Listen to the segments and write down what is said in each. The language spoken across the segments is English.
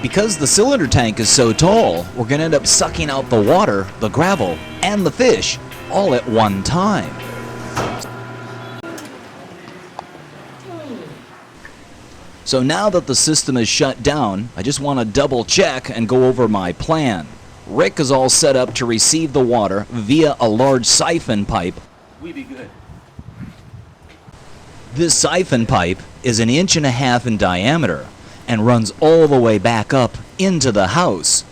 Because the cylinder tank is so tall, we're going to end up sucking out the water, the gravel, and the fish all at one time. So now that the system is shut down, I just want to double check and go over my plan. Rick is all set up to receive the water via a large siphon pipe. We be good. This siphon pipe is 1.5 inches in diameter and runs all the way back up into the house.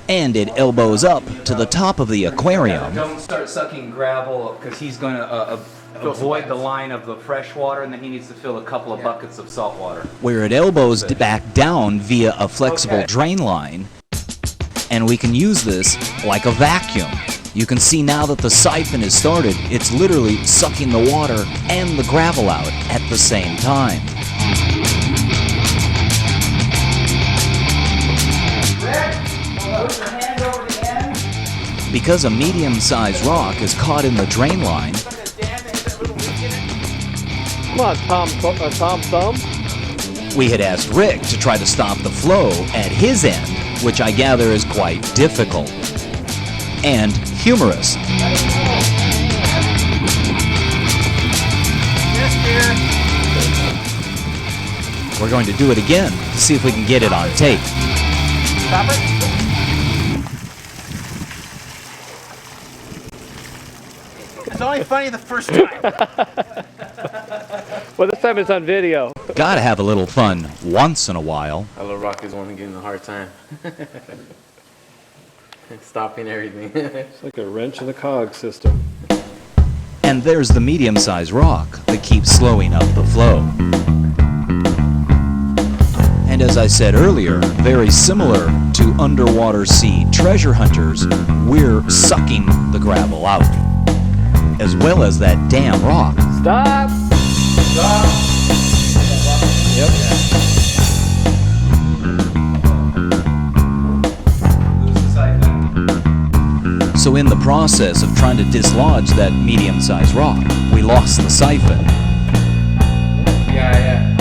And it elbows up to the top of the aquarium. Don't start sucking gravel because he's going to avoid the line of the fresh water, and then he needs to fill a couple of buckets of salt water. Where it elbows back down via a flexible drain line, and we can use this like a vacuum. You can see now that the siphon is started, it's literally sucking the water and the gravel out at the same time. Because a medium-sized rock is caught in the drain line, come on, Tom Thumb. We had asked Rick to try to stop the flow at his end, which I gather is quite difficult. And humorous. We're going to do it again to see if we can get it on tape. Stop it. It's only funny the first time. Well, this time it's on video. Gotta have a little fun once in a while. I love Rocky's one giving a hard time. Stopping everything. It's like a wrench in the cog system. And there's the medium-sized rock that keeps slowing up the flow. And as I said earlier, very similar to underwater sea treasure hunters, we're sucking the gravel out, as well as that damn rock. Stop! Stop! Yep. So in the process of trying to dislodge that medium-sized rock, we lost the siphon. Yeah.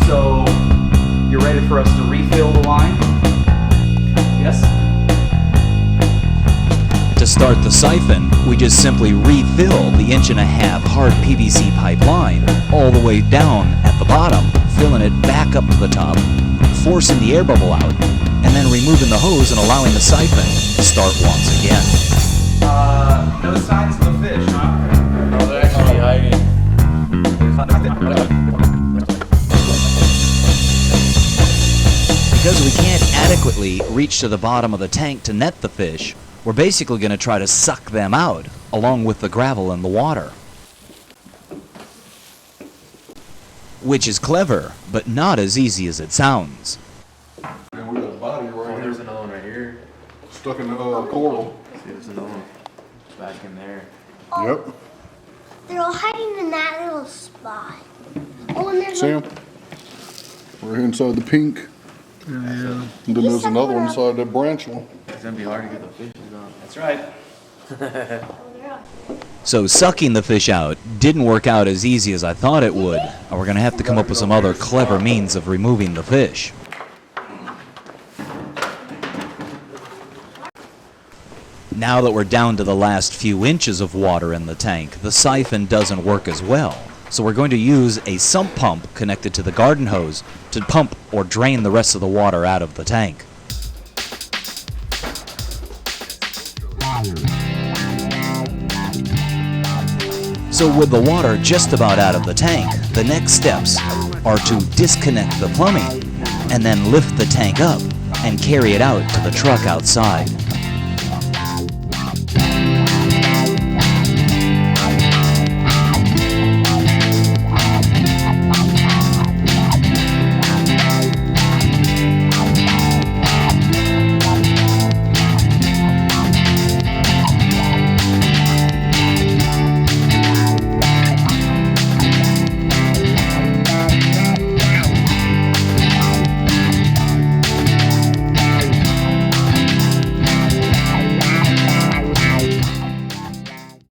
So, you're ready for us to refill the line? Yes? To start the siphon, we just simply refill the 1.5 inch hard PVC pipe line all the way down at the bottom, filling it back up to the top, forcing the air bubble out, and then removing the hose and allowing the siphon to start once again. No signs of the fish, huh? Oh, they're actually hiding. Because we can't adequately reach to the bottom of the tank to net the fish, we're basically going to try to suck them out, along with the gravel and the water. Which is clever, but not as easy as it sounds. And we got a body right here. There's another one right here. Stuck in the coral. See, there's another one back in there. Yep. They're all hiding in that little spot. Oh, and there's See 'em? We're here inside the pink. Yeah. And then there's another one inside that branch one. It's gonna be hard to get the fishes out. That's right. So sucking the fish out didn't work out as easy as I thought it would, and we're going to have to come up with some other clever means of removing the fish. Now that we're down to the last few inches of water in the tank, the siphon doesn't work as well. So we're going to use a sump pump connected to the garden hose to pump or drain the rest of the water out of the tank. So with the water just about out of the tank, the next steps are to disconnect the plumbing and then lift the tank up and carry it out to the truck outside.